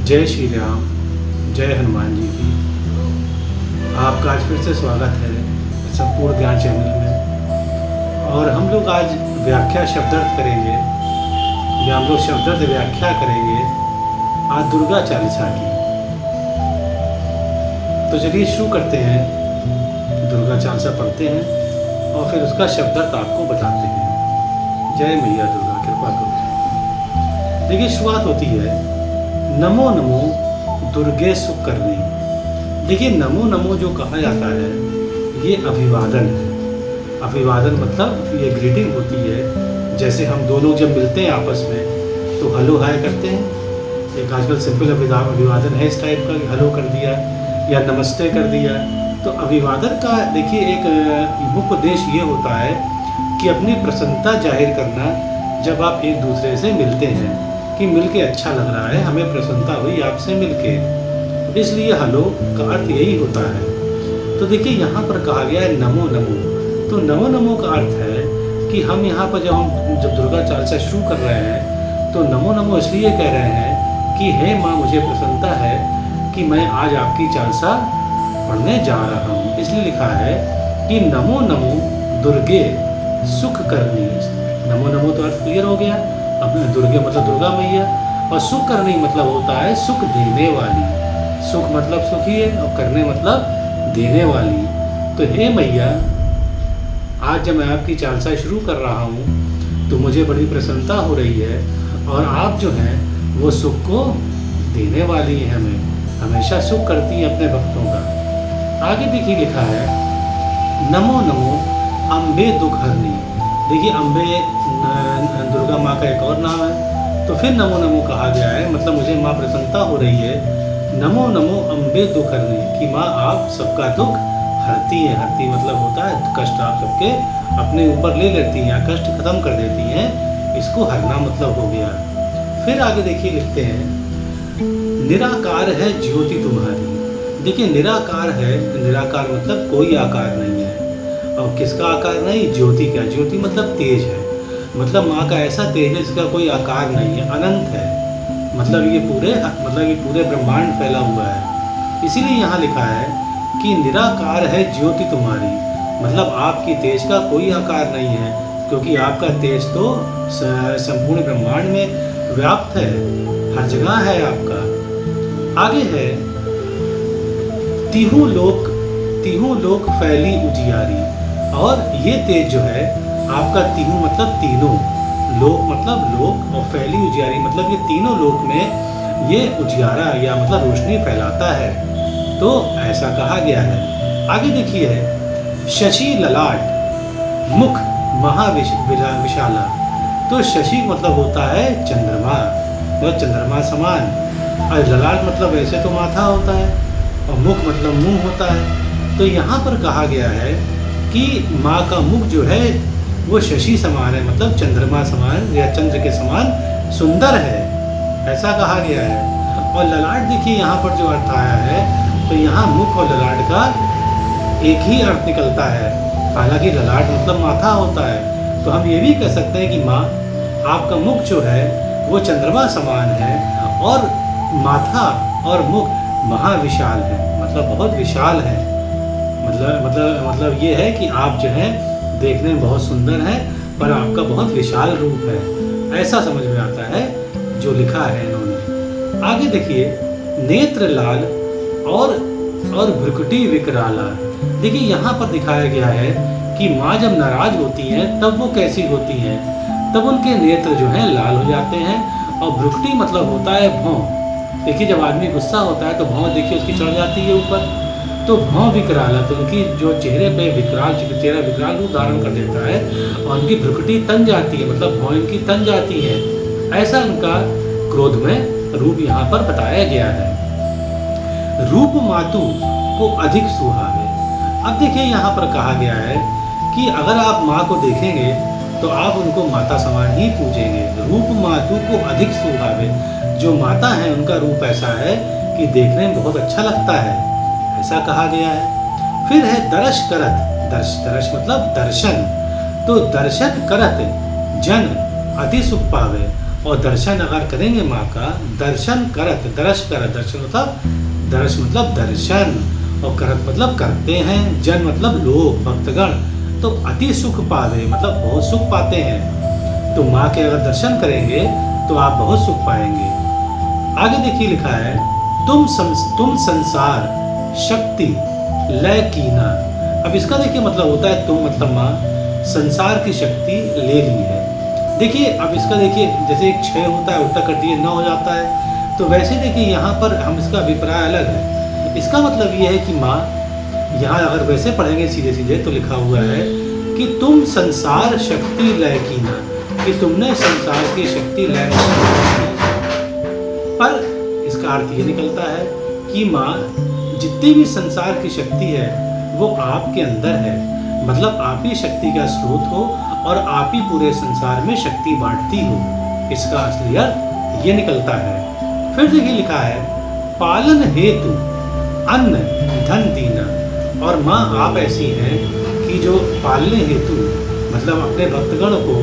जय श्री राम, जय हनुमान जी की। आपका आज फिर से स्वागत है संपूर्ण ज्ञान चैनल में। और हम लोग आज व्याख्या शब्दार्थ करेंगे, या हम लोग शब्दार्थ व्याख्या करेंगे आज दुर्गा चालीसा की। तो चलिए शुरू करते हैं, दुर्गा चालीसा पढ़ते हैं और फिर उसका शब्दार्थ आपको बताते हैं। जय मैया दुर्गा, कृपा करो। देखिए शुरुआत होती है, नमो नमो दुर्गे सुख करनी। देखिए नमो नमो जो कहा जाता है ये अभिवादन है। अभिवादन मतलब ये ग्रीटिंग होती है। जैसे हम दो लोग जब मिलते हैं आपस में तो हेलो हाय करते हैं। एक आजकल सिंपल अभिवादन है इस टाइप का, हेलो कर दिया या नमस्ते कर दिया। तो अभिवादन का देखिए एक मुख्य उद्देश्य ये होता है कि अपनी प्रसन्नता जाहिर करना। जब आप एक दूसरे से मिलते हैं कि मिलके अच्छा लग रहा है, हमें प्रसन्नता हुई आपसे मिलके, इसलिए हेलो का अर्थ यही होता है। तो देखिए यहाँ पर कहा गया है नमो नमो। तो नमो नमो का अर्थ है कि हम यहाँ पर जब दुर्गा चालीसा शुरू कर रहे हैं तो नमो नमो इसलिए कह रहे हैं कि हे माँ, मुझे प्रसन्नता है कि मैं आज आपकी चालीसा पढ़ने जा रहा हूँ। इसलिए लिखा है कि नमो नमो दुर्गे सुख करनी। नमो नमो तो अर्थ क्लियर हो गया। अब दुर्गे मतलब दुर्गा मैया, और सुख करनी मतलब होता है सुख देने वाली। सुख मतलब सुखी है और करने मतलब देने वाली। तो हे मैया, आज जब मैं आपकी चालीसा शुरू कर रहा हूँ तो मुझे बड़ी प्रसन्नता हो रही है, और आप जो हैं वो सुख को देने वाली हैं, हमें हमेशा सुख करती हैं अपने भक्तों का। आगे देखिए लिखा है नमो नमो अम्बे दुखहरनी। देखिए अम्बे दुर्गा माँ का एक और नाम है। तो फिर नमो नमो कहा गया है, मतलब मुझे माँ प्रसन्नता हो रही है। नमो नमो अम्बे दुखहरनी, कि माँ आप सबका दुख हरती हैं। हरती मतलब होता है कष्ट आप सबके अपने ऊपर ले लेती हैं, कष्ट खत्म कर देती हैं, इसको हरना मतलब हो गया। फिर आगे देखिए लिखते हैं निराकार है ज्योति तुम्हारी। देखिए निराकार है, निराकार मतलब कोई आकार नहीं है। और किसका आकार नहीं? ज्योति का। ज्योति मतलब तेज है, मतलब माँ का ऐसा तेज है जिसका कोई आकार नहीं है, अनंत है। मतलब ये पूरे ब्रह्मांड फैला हुआ है। इसीलिए यहाँ लिखा है कि निराकार है ज्योति तुम्हारी, मतलब आपकी तेज का कोई आकार नहीं है, क्योंकि आपका तेज तो संपूर्ण ब्रह्मांड में व्याप्त है, हर जगह है आपका। आगे है तीहू लोक फैली उजियारी। और ये तेज जो है आपका, तीहू मतलब तीनों, लोक मतलब लोक, और फैली उजियारी मतलब ये तीनों लोक में ये उजियारा या मतलब रोशनी फैलाता है। तो ऐसा कहा गया है। आगे देखिए शशि ललाट मुख महाविशाला। तो शशि मतलब होता है चंद्रमा, मतलब चंद्रमा समान, और ललाट मतलब वैसे तो माथा होता है, और मुख मतलब मुंह होता है। तो यहाँ पर कहा गया है कि माँ का मुख जो है वो शशि समान है, मतलब चंद्रमा समान या चंद्र के समान सुंदर है, ऐसा कहा गया है। और ललाट देखिए यहाँ पर जो अर्थ आया है, तो यहाँ मुख और ललाट का एक ही अर्थ निकलता है। हालांकि ललाट मतलब माथा होता है, तो हम ये भी कह सकते हैं कि माँ आपका मुख जो है वो चंद्रमा समान है, और माथा और मुख महाविशाल है, मतलब बहुत विशाल है। मतलब ये है कि आप जो है देखने में बहुत सुंदर हैं, पर आपका बहुत विशाल रूप है, ऐसा समझ में आता है जो लिखा है इन्होंने। आगे देखिए नेत्र लाल और भ्रुकुटी विकराला। देखिए यहाँ पर दिखाया गया है कि माँ जब नाराज होती हैं तब वो कैसी होती हैं, तब उनके नेत्र जो हैं लाल हो जाते हैं। और भ्रुकुटी मतलब होता है भौं। देखिए जब आदमी गुस्सा होता है तो भौं देखिए उसकी चढ़ जाती है ऊपर, तो भौं विकराला, तो उनकी जो चेहरे पे चेहरा विकराल रूप धारण कर देता है, और उनकी भ्रुकुटी तन जाती है, मतलब भौं इनकी तन जाती है। ऐसा उनका क्रोध में रूप यहाँ पर बताया गया है। रूप मातु को अधिक सुहावे। अब देखिए यहाँ पर कहा गया है कि अगर आप माँ को देखेंगे तो आप उनको माता समान ही पूजेंगे। रूप मातु को अधिक सुहावे, जो माता है उनका रूप ऐसा है कि देखने में बहुत अच्छा लगता है, ऐसा कहा गया है। फिर है दर्श करत। दर्श मतलब दर्शन। तो दर्शन करत जन अति सुख पावे। और दर्शन अगर करेंगे माँ का, दर्शन करत, दर्शन मतलब दर्शन, और करत मतलब करते हैं, जन मतलब लोग, भक्तगण, तो अति सुख पावे मतलब बहुत सुख पाते हैं। तो माँ के अगर दर्शन करेंगे तो आप बहुत सुख पाएंगे। आगे देखिए लिखा है, तुम संसार शक्ति लय कीना। अब इसका देखिए मतलब होता है तुम मतलब माँ संसार की शक्ति ले ली है। देखिए अब इसका देखिए जैसे एक 6 होता है, उल्टा कर दिए 9 हो जाता है, तो वैसे देखिए यहाँ पर हम इसका अभिप्राय अलग है। इसका मतलब ये है कि माँ, यहाँ अगर वैसे पढ़ेंगे सीधे सीधे तो लिखा हुआ है कि तुम संसार शक्ति लय कीना, कि तुमने संसार की शक्ति लय की। पर इसका अर्थ ये निकलता है कि माँ जितनी भी संसार की शक्ति है वो आपके अंदर है, मतलब आप ही शक्ति का स्रोत हो और आप ही पूरे संसार में शक्ति बांटती हो। इसका असली अर्थ ये निकलता है। फिर देखिए लिखा है, पालन हेतु अन्न धन दीना। और माँ आप ऐसी हैं कि जो पालने हेतु मतलब अपने भक्तगण को,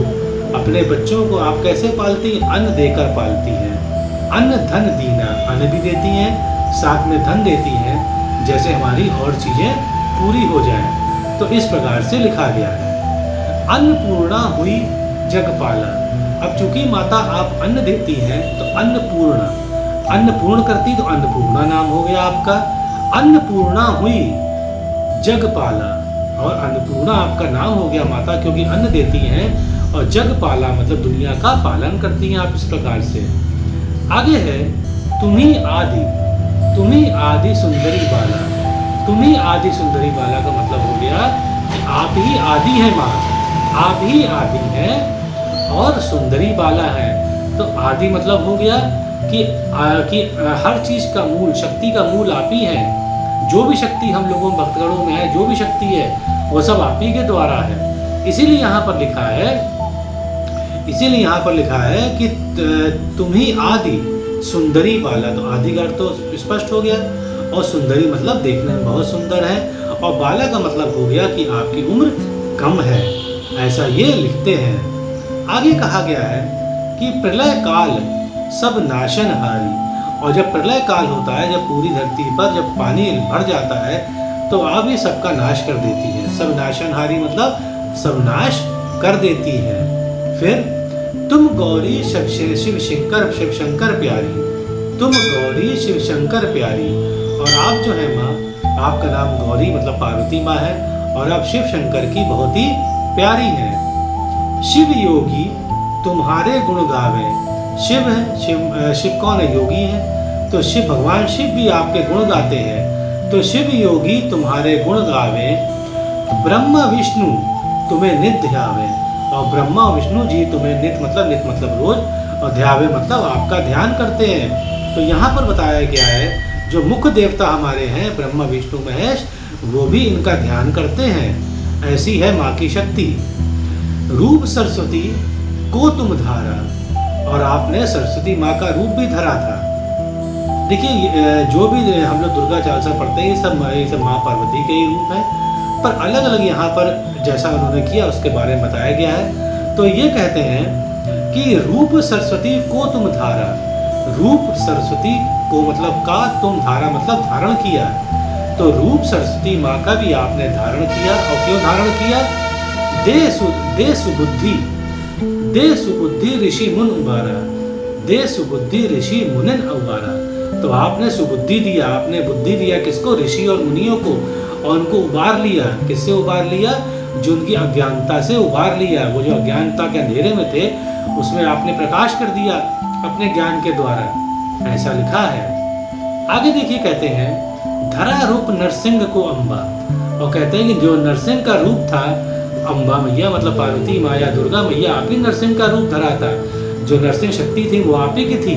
अपने बच्चों को आप कैसे पालती हैं? अन्न देकर पालती हैं। अन्न धन दीना, अन्न भी देती हैं, साथ में धन देती हैं, जैसे हमारी और चीज़ें पूरी हो जाएं। तो इस प्रकार से लिखा गया है, अन्नपूर्णा हुई जगपाला। अब चूंकि माता आप अन्न देती हैं तो अन्नपूर्णा, अन्नपूर्ण करती तो अन्नपूर्णा नाम हो गया आपका। अन्नपूर्णा हुई जगपाला, और अन्नपूर्णा आपका नाम हो गया माता, क्योंकि अन्न देती हैं, और जगपाला मतलब दुनिया का पालन करती हैं आप। इस प्रकार से आगे है, तुम्ही आदि सुंदरी बाला। तुम्ही आदि सुंदरी बाला का मतलब हो गया कि आप ही आदि हैं माँ, आप ही आदि हैं और सुंदरी बाला है। तो आदि मतलब हो गया कि हर चीज का मूल, शक्ति का मूल आप ही है। जो भी शक्ति हम लोगों भक्तगणों में है, जो भी शक्ति है वो सब आप ही के द्वारा है। इसीलिए यहाँ पर लिखा है कि तुम ही आदि सुंदरी बाला। तो आदि का अर्थ तो स्पष्ट हो गया, और सुंदरी मतलब देखने में बहुत सुंदर है, और बाला का मतलब हो गया कि आपकी उम्र कम है, ऐसा ये लिखते हैं। आगे कहा गया है कि प्रलय काल सब नाशनहारी। और जब प्रलय काल होता है, जब पूरी धरती पर जब पानी भर जाता है तो आप ही सबका नाश कर देती है। सब नाशनहारी मतलब सब नाश कर देती है। फिर तुम गौरी शिव शंकर प्यारी। तुम गौरी शिव शंकर प्यारी, और आप जो है माँ, आपका नाम गौरी मतलब पार्वती माँ है, और आप शिव शंकर की बहुत ही प्यारी हैं। शिव योगी तुम्हारे गुण गावे। शिव है, शिव कौन है? योगी है। तो शिव, भगवान शिव भी आपके गुण गाते हैं। तो शिव योगी तुम्हारे गुण गावे, ब्रह्म विष्णु तुम्हें नित ध्यावे। और ब्रह्मा विष्णु जी तुम्हें नित मतलब रोज, और ध्यावे मतलब आपका ध्यान करते हैं। तो यहाँ पर बताया गया है जो मुख्य देवता हमारे हैं ब्रह्मा विष्णु महेश, वो भी इनका ध्यान करते हैं। ऐसी है माँ की शक्ति। रूप सरस्वती को तुम धारा, और आपने सरस्वती माँ का रूप भी धरा था। देखिए जो भी हम लोग दुर्गा चालीसा पढ़ते हैं ये सब माँ पार्वती के ही रूप है, पर अलग अलग यहाँ पर जैसा उन्होंने किया उसके बारे में बताया गया है। तो ये कहते हैं कि रूप सरस्वती को तुम धारा। रूप सरस्वती को मतलब का, तुम धारा मतलब धारण किया। तो रूप सरस्वती माँ का भी आपने धारण किया। और क्यों धारण किया? दे सुबुद्धि ऋषि मुन उबारा। दे सुबुद्धि ऋषि मुनिन उबारा। तो आपने सुबुद्धि दिया, आपने बुद्धि दिया किसको? ऋषि और मुनियों को, और उनको उबार लिया। किससे उबार लिया? जो उनकी अज्ञानता से उबार लिया। वो जो अज्ञानता के अंधेरे में थे उसमें आपने प्रकाश कर दिया अपने ज्ञान के द्वारा। ऐसा लिखा है। आगे देखिए कहते हैं, धरा रूप नरसिंह को अम्बा। और कहते हैं कि जो नरसिंह का रूप था, अम्बा मैया मतलब पार्वती माँ या दुर्गा मैया, आप ही नरसिंह का रूप धरा था। जो नरसिंह शक्ति थी वो आप ही की थी।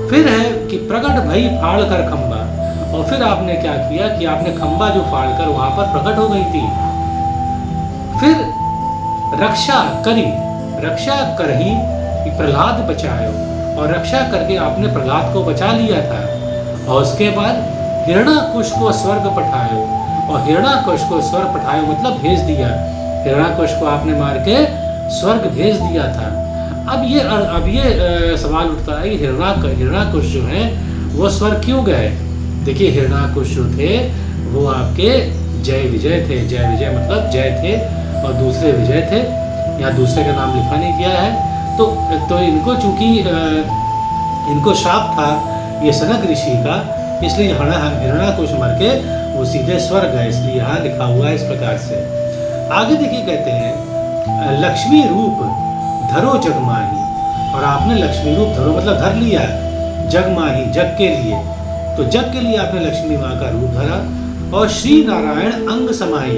फिर है कि प्रकट भई फाड़ कर खंबा। और फिर आपने क्या किया कि आपने खंबा जो फाड़ कर वहां पर प्रकट हो गई थी। फिर रक्षा कर ही प्रहलाद बचायो, और रक्षा करके आपने प्रहलाद को बचा लिया था। और उसके बाद हिरणाकुश को स्वर्ग पठायो, और हिरणाकुश को स्वर्ग पठायो मतलब भेज दिया। हिरणाकुश को आपने मार के स्वर्ग भेज दिया था। अब ये सवाल उठता है कि हिरण्याकुश जो है वो स्वर्ग क्यों गए। देखिए हिरण्याकुश जो थे वो आपके जय विजय थे। जय विजय मतलब जय थे और दूसरे विजय थे। यहाँ दूसरे का नाम लिखा नहीं किया है। तो इनको चूंकि इनको शाप था ये सनक ऋषि का, इसलिए हिरण्याकुश मर के वो सीधे स्वर्ग गए, इसलिए यहाँ लिखा हुआ है इस प्रकार से। आगे देखिए कहते हैं लक्ष्मी रूप धरो जगमाही, और आपने लक्ष्मी रूप धरो मतलब धर लिया, जगमाही जग के लिए, तो जग के लिए आपने लक्ष्मी माँ का रूप धरा। और श्री नारायण अंग समाई,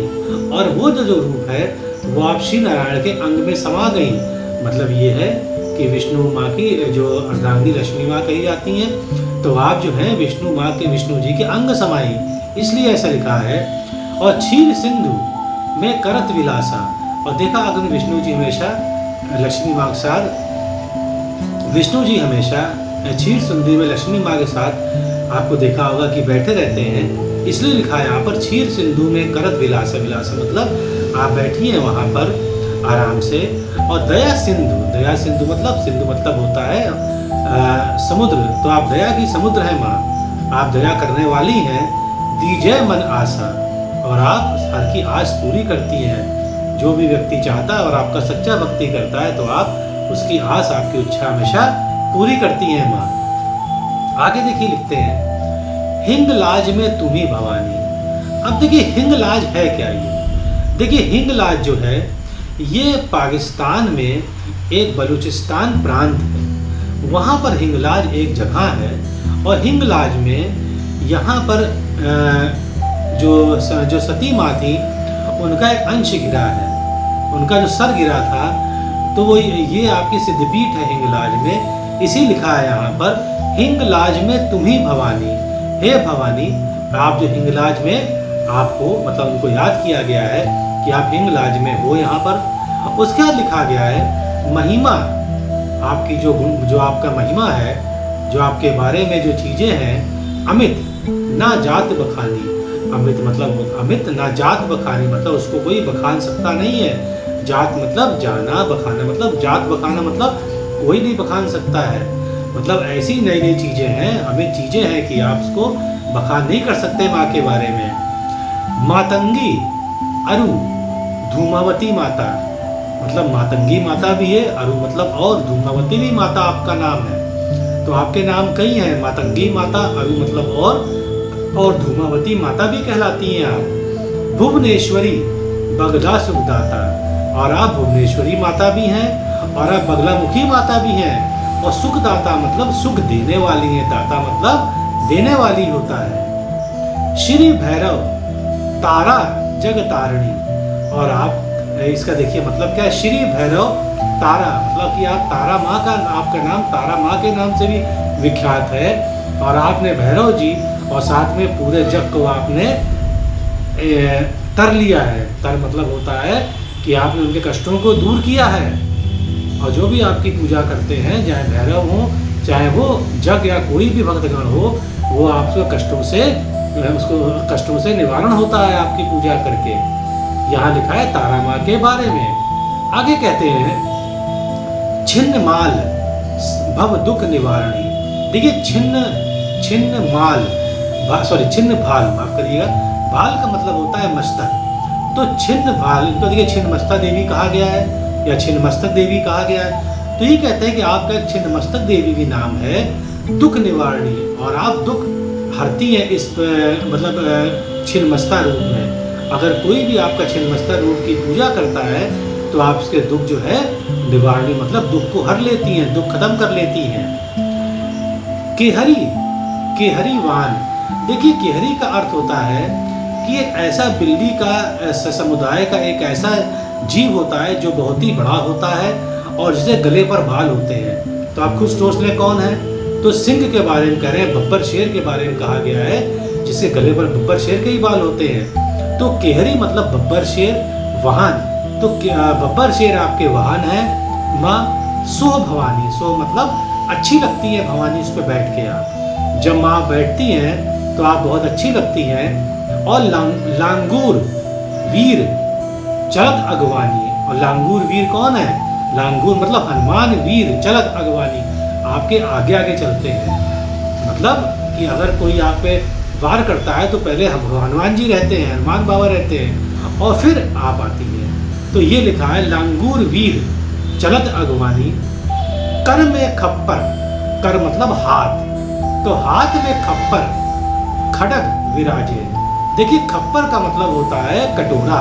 और वो जो रूप है वो आप श्री नारायण के अंग में समा गई। मतलब ये है कि विष्णु माँ की जो अर्धांगिनी लक्ष्मी माँ कही जाती हैं, तो आप जो है विष्णु माँ के विष्णु जी के अंग समाई, इसलिए ऐसा लिखा है। और क्षीर सिंधु में करत विलासा, और देखा अगर विष्णु जी हमेशा लक्ष्मी माँ के साथ, विष्णु जी हमेशा क्षीर सिंधु में लक्ष्मी माँ के साथ आपको देखा होगा कि बैठे रहते हैं, इसलिए लिखा है यहाँ पर क्षीर सिंधु में करत विलासा। विलासा मतलब आप बैठिए वहाँ पर आराम से। और दया सिंधु मतलब सिंधु मतलब होता है समुद्र, तो आप दया की समुद्र है माँ, आप दया करने वाली हैं। दीजय मन आशा, और आप हर की आस पूरी करती हैं। जो भी व्यक्ति चाहता है और आपका सच्चा भक्ति करता है तो आप उसकी आस, आपकी इच्छा हमेशा पूरी करती हैं माँ। आगे देखिए लिखते हैं हिंगलाज में तुम्ही भवानी। अब देखिए हिंगलाज है क्या ये। देखिए हिंगलाज जो है ये पाकिस्तान में एक बलूचिस्तान प्रांत है, वहाँ पर हिंगलाज एक जगह है। और हिंगलाज में यहाँ पर जो सती माँ थी उनका एक अंश गिरा है, उनका जो सर गिरा था, तो वो ये आपकी सिद्धपीठ है हिंगलाज में। इसी लिखा है यहाँ पर हिंगलाज में तुम्ही भवानी, हे भवानी। आप जो हिंगलाज में आपको मतलब उनको याद किया गया है कि आप हिंगलाज में हो यहाँ पर। उसके बाद लिखा गया है महिमा, आपकी जो आपका महिमा है, जो आपके बारे में जो चीजें हैं, अमित ना जात बखानी। अमित मतलब अमित ना जात बखानी मतलब उसको कोई बखान सकता नहीं है। जात मतलब जाना, बखाना मतलब जात बखाना मतलब कोई नहीं बखान सकता है। मतलब ऐसी नई नई चीजें हैं, अमित चीजें हैं कि आप उसको बखान नहीं कर सकते माँ के बारे में। मातंगी अरु धूमावती माता, मतलब मातंगी माता भी है, अरु मतलब और, धूमावती भी माता आपका नाम है। तो आपके नाम कई हैं, मातंगी माता, अरु मतलब और धूमावती माता भी कहलाती हैं आप। भुवनेश्वरी बगला सुखदाता, और आप भुवनेश्वरी माता भी हैं और आप बगलामुखी माता भी हैं। और सुखदाता मतलब सुख देने वाली है, दाता मतलब देने वाली होता है। श्री भैरव तारा जग तारिणी, और आप इसका देखिए मतलब क्या है, श्री भैरव तारा मतलब कि आप तारा माँ का, आपका नाम तारा माँ के नाम से भी विख्यात है। और आपने भैरव जी और साथ में पूरे जग को आपने तर लिया है। तर मतलब होता है कि आपने उनके कष्टों को दूर किया है। और जो भी आपकी पूजा करते हैं, चाहे भैरव हो, चाहे वो जग या कोई भी भक्तगण हो, वो आपके कष्टों से निवारण होता है आपकी पूजा करके। यहाँ लिखा है तारा माँ के बारे में। आगे कहते हैं छिन्न माल भव दुख निवारणी। देखिए छिन्न भाल, माफ करिएगा, भाल का मतलब होता है मस्तक। तो छिन्न भाल, इनको देखिए छिन्नमस्ता देवी कहा गया है या छिन्नमस्तक देवी कहा गया है। तो ये कहते हैं कि आपका एक छिन्नमस्तक देवी भी नाम है, दुख निवारणी, और आप दुख हरती है इस मतलब छिन्नमस्ता रूप में। अगर कोई भी आपका छिन्नमस्ता रूप की पूजा करता है तो आप उसके दुख जो है निवारणी मतलब दुख को हर लेती हैं, दुख खत्म कर लेती हैं। केहरी वान, देखिए केहरी का अर्थ होता है कि एक ऐसा बिल्ली का समुदाय का एक ऐसा जीव होता है जो बहुत ही बड़ा होता है और जिसे गले पर बाल होते हैं। तो आप खुद सोच लें कौन है, तो सिंह के बारे में कह रहे हैं, बब्बर शेर के बारे में कहा गया है जिसके गले पर बब्बर शेर के ही बाल होते हैं। तो केहरी मतलब बब्बर शेर, वाहन, तो बब्बर शेर आपके वाहन है। माँ सो भवानी, सो मतलब अच्छी लगती है भवानी उस पर बैठ के। आप जब माँ बैठती हैं तो आप बहुत अच्छी लगती हैं। और लांगूर वीर चरत अगवानी, और लांगूर वीर कौन है? लांगूर मतलब हनुमान वीर चलत अगवानी, आपके आगे आगे चलते हैं। मतलब कि अगर कोई आप पे वार करता है तो पहले हम हनुमान जी रहते हैं, हनुमान बाबा रहते हैं और फिर आप आती है। तो ये लिखा है लांगूर वीर चलत अगवानी, कर में खप्पर, कर मतलब हाथ, तो हाथ में खप्पर खड़ग विराजे। देखिए खप्पर का मतलब होता है कटोरा।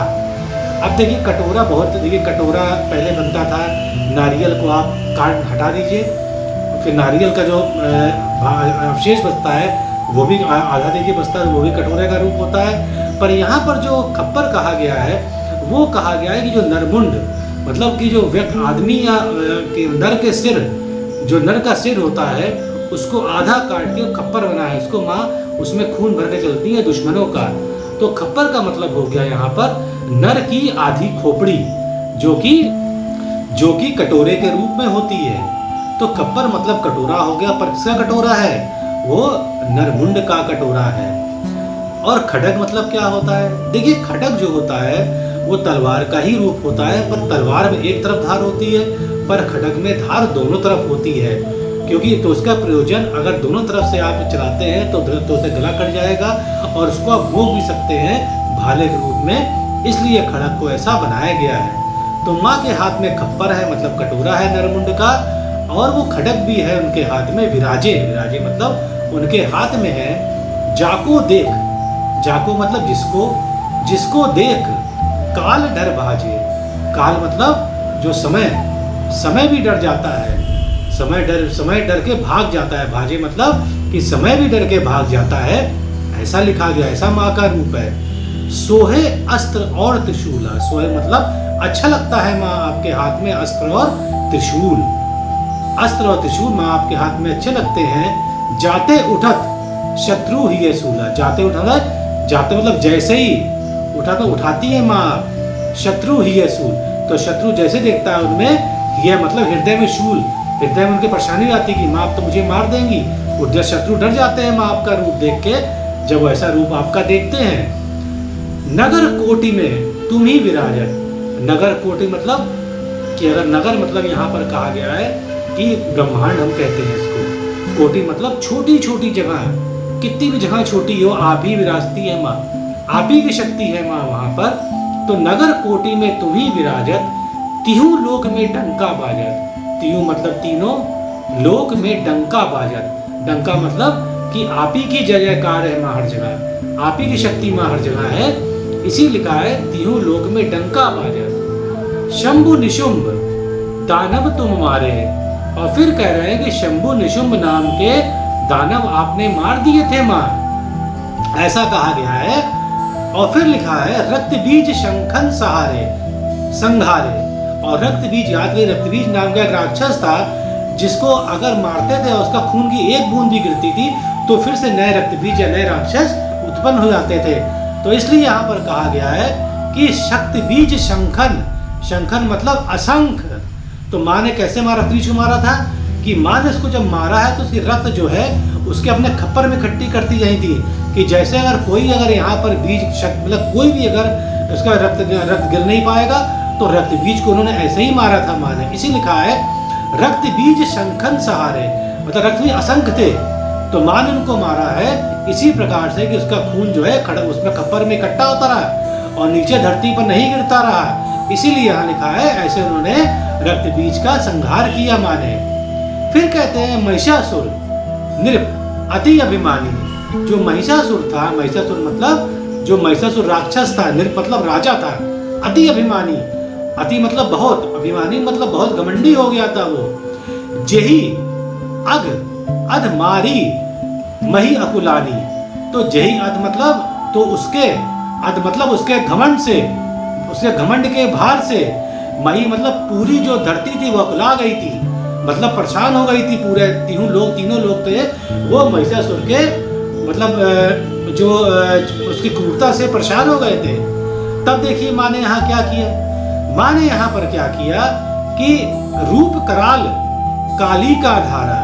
अब देखिए कटोरा बहुत, देखिए कटोरा पहले बनता था, नारियल को आप काट हटा दीजिए, फिर नारियल का जो अवशेष बचता है वो भी आधा देखिए बचता है, वो भी कटोरे का रूप होता है। पर यहाँ पर जो खप्पर कहा गया है वो कहा गया है कि जो नरमुंड मतलब कि जो व्यक्ति आदमी या नर के सिर, जो नर का सिर होता है उसको आधा काट के खप्पर बना है, उसको माँ उसमें खून भर के चलती है दुश्मनों का। तो खप्पर का मतलब हो गया यहाँ पर नर की आधी खोपड़ी, जो कि कटोरे के रूप में होती है। तो खप्पर मतलब कटोरा हो गया, पर किसका कटोरा है? वो नरमुंड का कटोरा है। और खड्ग मतलब क्या होता है? देखिए खड्ग जो होता है वो तलवार का ही रूप होता है, पर तलवार में एक तरफ धार होती है, पर खड्ग में धार दोनों तरफ होती है। क्योंकि तो उसका प्रयोजन अगर दोनों तरफ से आप चलाते हैं तो उसे गला कट जाएगा और उसको आप भोग भी सकते हैं भाले के रूप में, इसलिए खड्ग को ऐसा बनाया गया है। तो माँ के हाथ में खप्पर है मतलब कटोरा है नरमुंड का, और वो खड्ग भी है उनके हाथ में, विराजे, विराजे मतलब उनके हाथ में है जाको देख, जाको मतलब जिसको देख काल डर भाजे, काल मतलब जो समय भी डर जाता है, समय डर के भाग जाता है, भाजे मतलब कि समय भी डर के भाग जाता है, ऐसा लिखा गया, ऐसा माँ का रूप है। सोहे अस्त्र और त्रिशूला, सोहे मतलब अच्छा लगता है माँ आपके हाथ में अस्त्र और त्रिशूल, अस्त्र और त्रिशूल माँ आपके हाथ में अच्छे लगते हैं। जाते उठत शत्रु ही है सूला, जाते उठत, जाते मतलब जैसे ही उठा तो उठाती है माँ, शत्रु ही है सूल, तो शत्रु जैसे देखता है उनमें यह मतलब हृदय में शूल, हृदय में उनकी परेशानी आती है कि माँ आप तो मुझे मार देंगी, उधर शत्रु डर जाते हैं माँ आपका रूप देख के, जब वो ऐसा रूप आपका देखते हैं। नगर कोटि में तुम ही विराजत, नगर कोटि मतलब कि अगर नगर मतलब यहाँ पर कहा गया है कि ब्रह्मांड हम कहते हैं इसको, कोटि मतलब छोटी छोटी जगह, कितनी भी जगह छोटी हो आप ही विराजती है माँ, आप ही की शक्ति है माँ वहाँ पर। तो नगर कोटि में तुम ही विराजत, तिहु लोक में डंका बाजत, तिहु मतलब तीनों, लोक में डंका बाजत, डंका मतलब कि आप ही की जय जयकार है माँ हर जगह, आप ही की शक्ति माँ हर जगह है, इसी लिखा है तिहु लोक में डंका बाजत। शंभु निशुंभ दानव तुम मारे, और फिर कह रहे हैं कि शंभु निशुंभ नाम के दानव आपने मार दिए थे माँ, ऐसा कहा गया है। और फिर लिखा है रक्त बीज शंखन सहारे संघारे, और रक्त बीज, याद करिए रक्त बीज नाम का एक राक्षस था जिसको अगर मारते थे और उसका खून की एक बूंद भी गिरती थी तो फिर से नए रक्त बीज या नए राक्षस उत्पन्न हो जाते थे। तो इसलिए यहाँ पर कहा गया है कि शक्ति बीज शंखन, शंखन मतलब असंख्य। तो माँ ने कैसे मारा, बीज को मारा था कि माँ ने उसको जब मारा है तो उसकी रक्त जो है उसके अपने खप्पर में इकट्ठी करती रही थी, कि जैसे अगर यहाँ पर बीज मतलब कोई भी अगर उसका रक्त गिर नहीं पाएगा तो रक्त बीज को उन्होंने ऐसे ही मारा था माँ ने। इसी लिखा है रक्त बीज शंखन सहारे, मतलब रक्त भी असंख्य थे तो माँ ने उनको मारा है इसी प्रकार से कि उसका खून जो है खड़ा उसमें खप्पर में इकट्ठा होता रहा और नीचे धरती पर नहीं गिरता रहा, इसीलिए यहाँ लिखा है ऐसे उन्होंने रक्त बीज का संहार किया माँ ने। फिर कहते हैं महिषासुर नृप अति अभिमानी, जो महिषासुर था, महिषासुर मतलब जो महिषासुर राक्षस था, नृप मतलब राजा था, अति अभिमानी, अति मतलब बहुत, अभिमानी मतलब बहुत घमंडी हो गया था वो। जेही अग अध मारी मही अकुलानी, तो जेही अध मतलब तो उसके अध मतलब उसके घमंड से, उसके घमंड के भार से, मही मतलब पूरी जो धरती थी वो अकुला गई थी, मतलब परेशान हो गई थी, पूरे तीनों लोग थे वो महिषासुर के मतलब जो उसकी क्रूरता से परेशान हो गए थे। तब देखिए माँ ने यहाँ क्या किया, माँ ने यहाँ पर क्या किया कि रूप कराल काली का धारा,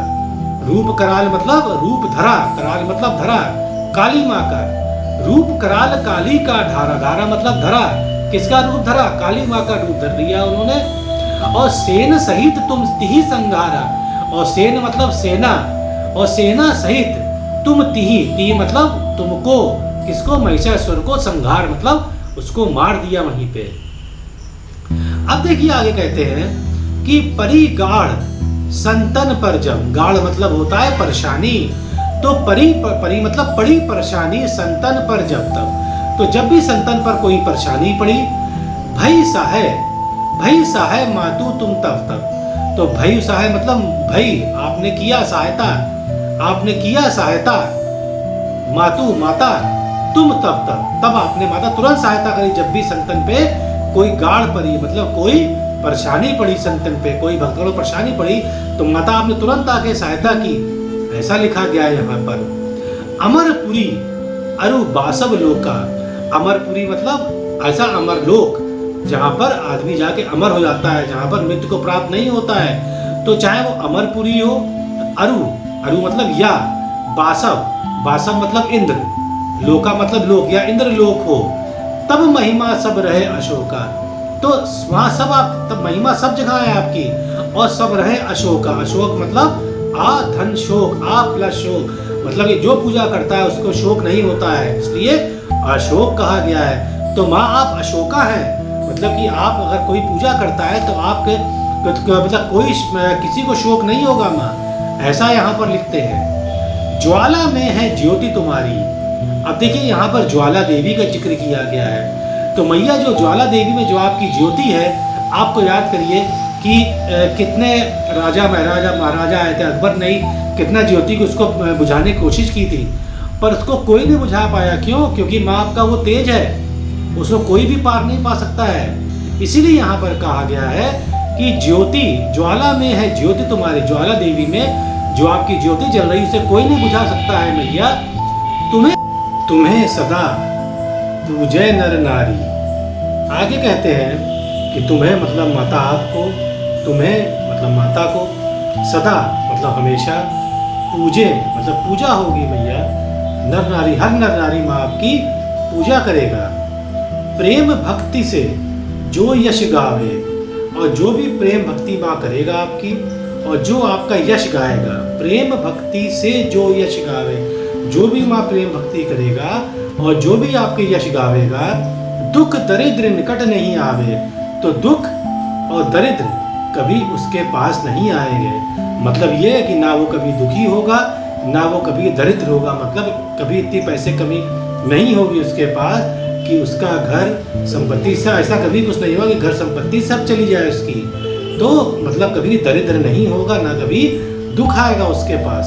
रूप कराल मतलब रूप धरा, कराल मतलब धरा, काली माँ का रूप कराल काली का धारा, धारा मतलब धरा, किसका रूप धरा, काली माँ का रूप धर लिया उन्होंने। और सेन सहित तुम तिहि संघारा, और सेन मतलब सेना, और सेना सहित तुम तिहि मतलब तुमको, किसको, महिषासुर को, संघार मतलब उसको मार दिया वहीं पे। अब देखिए आगे कहते हैं कि परिगाढ़ संतन पर जब, गाढ़ मतलब होता है परेशानी, तो परी मतलब पड़ी परेशानी संतन पर जब तब, तो जब भी संतन पर कोई परेशानी पड़ी, भई सहाय मातु तुम तब तब, तो भई सहाय मतलब भई आपने किया सहायता, मातु माता, तुम तब आपने माता तुरंत सहायता करी। जब भी संतन पे कोई गाढ़ पड़ी मतलब कोई परेशानी पड़ी, संतन पे कोई भक्तों को परेशानी पड़ी, तो माता आपने तुरंत आके सहायता की, ऐसा लिखा गया है यहाँ पर। अमरपुरी अरु बासव लोका, अमरपुरी मतलब ऐसा अमर लोक जहाँ पर आदमी जाके अमर हो जाता है, जहाँ पर मृत्यु को प्राप्त नहीं होता है, तो चाहे वो अमरपुरी हो, अरु मतलब या, बासव मतलब इंद्र, लोका मतलब लोक या इंद्र लोक हो, तब महिमा सब रहे अशोका, तो वहाँ सब आप तब महिमा सब जगह है आपकी, और सब रहे अशोका, अशोक मतलब आ धन शोक, आ प्लस शोक, मतलब ये जो पूजा करता है उसको शोक नहीं होता है, इसलिए अशोक कहा गया है। तो माँ आप अशोका हैं, मतलब कि आप अगर कोई पूजा करता है तो आपके मतलब कोई किसी को शोक नहीं होगा माँ, ऐसा यहाँ पर लिखते हैं। ज्वाला में है ज्योति तुम्हारी, अब देखिए यहाँ पर ज्वाला देवी का जिक्र किया गया है, तो मैया जो ज्वाला देवी में जो आपकी ज्योति है, आपको याद करिए कि कितने राजा महाराजा आए थे, अकबर ने कितना ज्योति को उसको बुझाने की कोशिश की थी, पर उसको कोई नहीं बुझा पाया। क्यों? क्योंकि माँ आपका वो तेज है, उसको कोई भी पार नहीं पा सकता है। इसीलिए यहाँ पर कहा गया है कि ज्योति ज्वाला में है ज्योति तुम्हारी, ज्वाला देवी में जो आपकी ज्योति जल रही उसे कोई नहीं बुझा सकता है मैया, तुम्हें सदा पूजे नर नारी। आगे कहते हैं कि तुम्हें मतलब माता आपको, तुम्हें मतलब माता को, सदा मतलब हमेशा, पूजे मतलब पूजा होगी मैया, नर नारी हर नर नारी माँ आपकी पूजा करेगा। प्रेम भक्ति से जो यश गावे, और जो भी प्रेम भक्ति माँ करेगा आपकी, और जो आपका यश गाएगा, प्रेम भक्ति से जो यश गावे, जो भी माँ प्रेम भक्ति करेगा और जो भी आपके यश गावेगा, दुख दरिद्र निकट नहीं आवे, तो दुख और दरिद्र कभी उसके पास नहीं आएंगे। मतलब ये है कि ना वो कभी दुखी होगा, ना वो कभी दरिद्र होगा, मतलब कभी इतनी पैसे कमी नहीं होगी उसके पास कि उसका घर संपत्ति से ऐसा कभी कुछ नहीं होगा कि घर संपत्ति सब चली जाए उसकी, तो मतलब कभी दरिद्र नहीं होगा, ना कभी दुख आएगा उसके पास।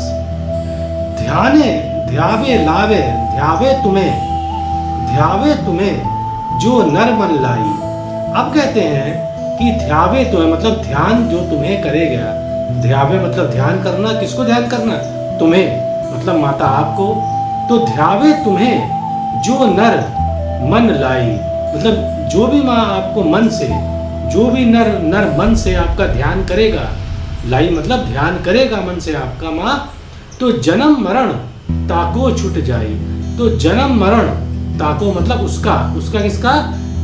ध्यावे लावे, ध्यावे तुम्हें जो नर मन लाई। अब कहते हैं कि ध्यावे तुम्हें मतलब ध्यान जो तुम्हें करेगा, ध्यावे मतलब ध्यान करना, किसको ध्यान करना? तुम्हें मतलब माता आपको। तो ध्यावे तुम्हें जो नर मन लाई, मतलब जो भी माँ आपको मन से, जो भी नर मन से आपका ध्यान करेगा, लाई मतलब ध्यान करेगा मन से आपका माँ, तो जन्म मरण ताको छूट जाए। तो जन्म मरण ताको मतलब उसका किसका?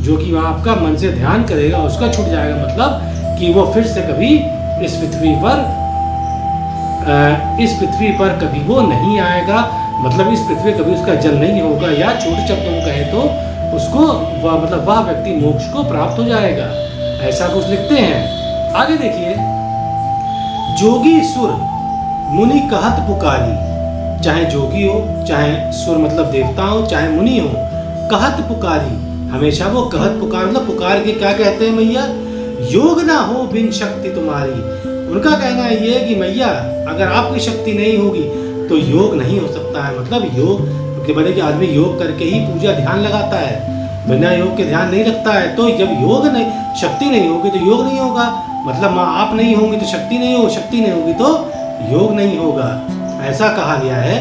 जो कि वहाँ आपका मन से ध्यान करेगा उसका छूट जाएगा, मतलब कि वो फिर से कभी इस पृथ्वी पर कभी वो नहीं आएगा, मतलब इस पृथ्वी कभी उसका जन्म नहीं होगा, या छोटे शब्दों में कहे तो उसको वह व्यक्ति मोक्ष को प्राप्त हो जाएगा, ऐसा कुछ लिखते हैं। आगे देखिए, जोगी सुर मुनि कहत पुकारी, चाहे जोगी हो, चाहे सुर मतलब देवता हो, चाहे मुनि हो, कहत पुकारी, हमेशा वो कहत पुकार मतलब पुकार के क्या कहते हैं मैया? योग ना हो बिन शक्ति तुम्हारी। उनका कहना ये है कि मैया अगर आपकी शक्ति नहीं होगी तो योग नहीं हो सकता है। मतलब योग के बने कि आदमी योग करके ही पूजा ध्यान लगाता है, बिना योग के ध्यान नहीं लगता है। तो जब योग नहीं, शक्ति नहीं होगी तो योग नहीं होगा, मतलब माँ आप नहीं होंगी तो शक्ति नहीं होगी, शक्ति नहीं होगी तो योग नहीं होगा, ऐसा कहा गया है।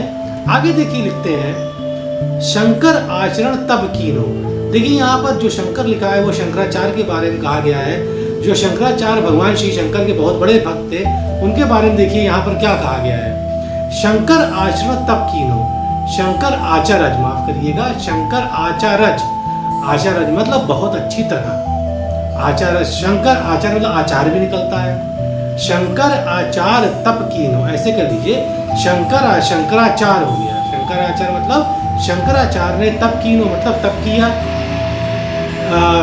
आगे देखिए लिखते हैं, शंकर आचरण तब कीनो। देखिए यहाँ पर जो शंकर लिखा है वो शंकराचार्य के बारे में कहा गया है। जो शंकराचार्य भगवान श्री शंकर के बहुत बड़े भक्त थे, उनके बारे में देखिए यहाँ पर क्या कहा गया है। शंकर आचरण तब कीनो, शंकर आचारज, माफ करिएगा, शंकर आचारज, आचारज मतलब बहुत अच्छी तरह, आचार, शंकर आचार मतलब आचार भी निकलता है। शंकर आचार तप कीनो, ऐसे कर लीजिए, शंकराचार हो गया। शंकराचार मतलब शंकराचार्य ने तप कीनो मतलब तप किया।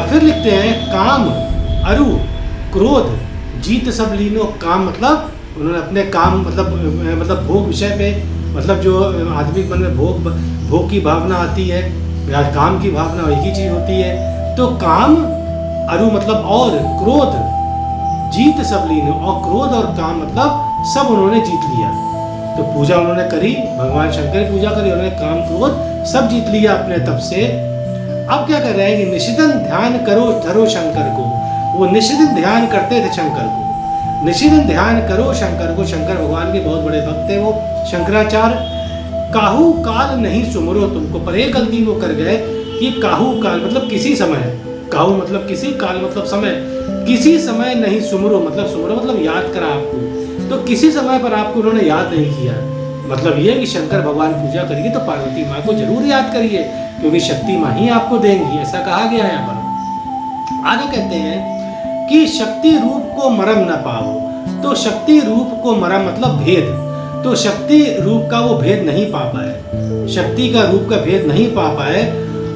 फिर लिखते हैं काम अरु क्रोध जीत सब लीनो। काम मतलब उन्होंने अपने काम मतलब भोग विषय पे, मतलब जो आदमी मन में भोग की भावना आती है या काम की भावना, एक ही चीज होती है। तो काम अरु मतलब और, क्रोध जीत सब लीनो, और क्रोध और काम मतलब सब उन्होंने जीत लिया। तो पूजा उन्होंने करी, भगवान शंकर की पूजा करी, उन्होंने काम क्रोध सब जीत लिया अपने तप से। अब क्या कर रहे हैं कि निशिदिन ध्यान करो धरो शंकर को। वो निशिदिन ध्यान करते थे शंकर को, निशिदिन ध्यान करो शंकर को। शंकर भगवान के बहुत बड़े भक्त थे वो शंकराचार्य। काहू काल नहीं सुमरो तुमको, पर एक गलती वो कर गए कि काहू काल मतलब किसी समय, काहू मतलब किसी, काल मतलब समय, किसी समय नहीं सुमरो मतलब याद करा आपको, तो किसी समय पर आपको उन्होंने याद नहीं किया। मतलब ये कि शंकर भगवान पूजा करिए तो पार्वती माँ को जरूर याद करिए, क्योंकि शक्ति माँ ही आपको देंगी, ऐसा कहा गया है यहाँ पर। आगे कहते हैं कि शक्ति रूप को मरम न पाओ। तो शक्ति रूप को मरम मतलब भेद, तो शक्ति रूप का वो भेद नहीं पा पाए, शक्ति का रूप का भेद नहीं पा पाए।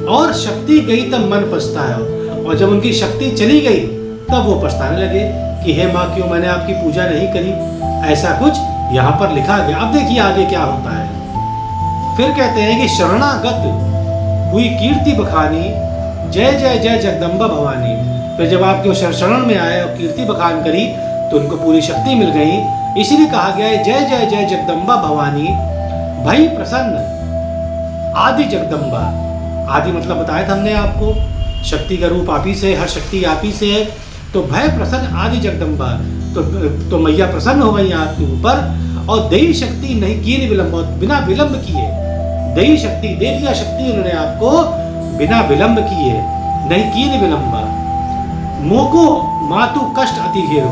और शक्ति गई तब मन पछताया, और जब उनकी शक्ति चली गई तब वो पछताने लगे कि हे माँ क्यों मैंने आपकी पूजा नहीं करी। ऐसा कुछ यहाँ पर लिखा गया। अब देखिए आगे क्या होता है। फिर कहते हैं कि शरणागत हुई कीर्ति बखानी, जय जय जय जगदम्बा भवानी। फिर जब आपके शरण में आए और कीर्ति बखान करी तो उनको पूरी शक्ति मिल गई, इसलिए कहा गया है जय जय जय जगदम्बा भवानी भई प्रसन्न आदि जगदम्बा। आदि मतलब बताया था हमने आपको, शक्ति का रूप आप ही से, हर शक्ति आप ही से है। तो भय प्रसन्न आदि जगदम्बा, तो मैया प्रसन्न हो गई आपके ऊपर। और देवी शक्ति नहीं की विलंब, बिना विलंब किए देवी शक्ति दे दिया, शक्ति उन्होंने आपको बिना विलंब किए, नहीं की विलंब। मोको मातु कष्ट अति घेरो,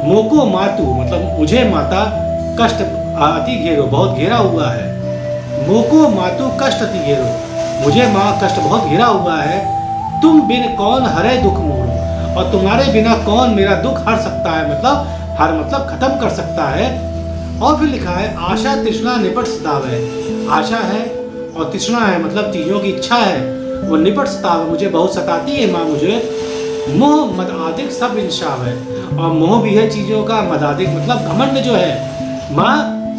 मोको मातु मतलब मुझे माता कष्ट अति घेरो बहुत घेरा हुआ है। मोको मातु कष्ट अति घेरो, मुझे माँ कष्ट बहुत घेरा हुआ है। तुम बिन कौन हरे दुख मोरो, और तुम्हारे बिना कौन मेरा दुख हर सकता है, मतलब हर मतलब खत्म कर सकता है। और फिर लिखा है आशा तृष्णा निपट सतावे। आशा है और तृष्णा है मतलब चीजों की इच्छा है, वो निपट सतावे मुझे बहुत सताती है माँ मुझे। मोह मद आदिक सब विंशाव है, और मोह भी है चीजों का, मदादिक मतलब घमंड जो है माँ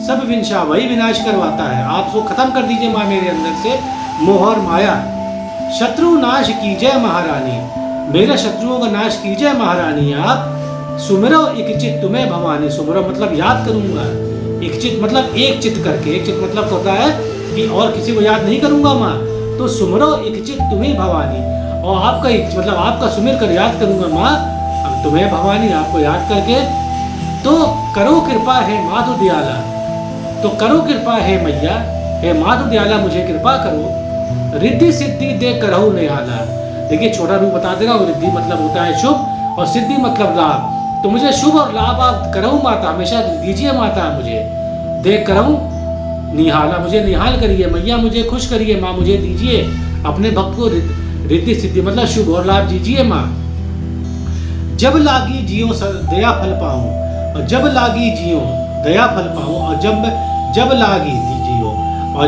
सब विंशा वही विनाश करवाता है। आप उसको खत्म कर दीजिए माँ मेरे अंदर से मोह और माया। शत्रु नाश कीजिए महारानी, मेरे शत्रुओं का नाश कीजिए महारानी आप। सुमिरो एक चित तुम्हें भवानी, सुमिरो मतलब याद करूंगा, एक चित मतलब एक चित करके, एक चित मतलब होता है कि और किसी को याद नहीं करूंगा माँ। तो सुमिरो एक चित तुम्हें भवानी, और आपका मतलब आपका सुमिर कर याद करूंगा माँ, अब तुम्हें भवानी आपको याद करके। तो करो कृपा है माधु दयाला, तो करो कृपा है मैया, हे माधु दयाला मुझे कृपा करो। रिद्धि सिद्धि दे करहु निहाला, देखिए छोटा रूप बता दे रहा हूँ। रिद्धि मतलब होता है शुभ और सिद्धि मतलब लाभ, तो मुझे शुभ और लाभ आप करहु माता हमेशा दीजिए माता, मुझे दे करहु निहाला, मुझे निहाल करिए मैया, मुझे खुश करिए माँ, मुझे दीजिए अपने भक्त को रिद्धि सिद्धि मतलब शुभ और लाभ दीजिए माँ। जब लागी जियो दया फल पाऊं, और जब लागी जियो दया फल पाऊं, और जब लागी जियो, और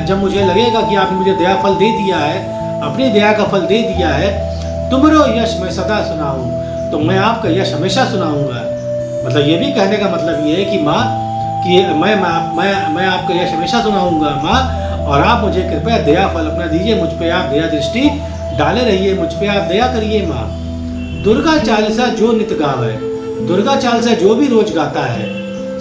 जब मुझे लगेगा कि आपने मुझे दया फल दे दिया है, अपनी दया का फल दे दिया है। तुमरो यश मैं सदा सुनाऊं, तो मैं आपका यश हमेशा सुनाऊंगा। मतलब ये भी कहने का मतलब ये है कि माँ कि मैं आपका यश हमेशा सुनाऊंगा माँ, और आप मुझे कृपया दया फल अपना दीजिए, मुझ पे आप दया दृष्टि डाले रहिए, मुझ पे आप दया करिए माँ। दुर्गा चालीसा जो नित गावे, दुर्गा चालीसा जो भी रोज गाता है,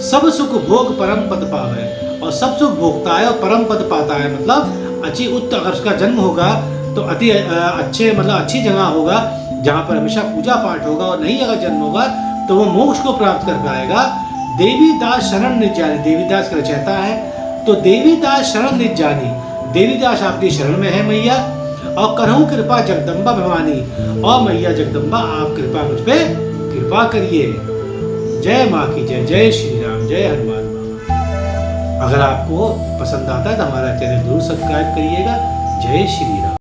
सब सुख भोग परम पद पावे, और सब सुख भोगता है और परम पद पाता है। मतलब अच्छी अगर उसका जन्म होगा तो अति अच्छे मतलब अच्छी जगह होगा जहाँ पर हमेशा पूजा पाठ होगा, और नहीं अगर जन्म होगा तो वो मोक्ष को प्राप्त कर पाएगा। देवीदास शरण निज जानी, देवीदास का रचयिता है, तो देवीदास शरण निज जानी, देवीदास आपकी शरण में है मैया। और करहूँ कृपा जगदम्बा भवानी, और मैया जगदम्बा आप कृपा मुझ पे कृपा करिए। जय माँ की जय, जय श्री राम, जय हनुमान बाबा। अगर आपको पसंद आता है तो हमारा चैनल जरूर सब्सक्राइब करिएगा। जय श्री राम।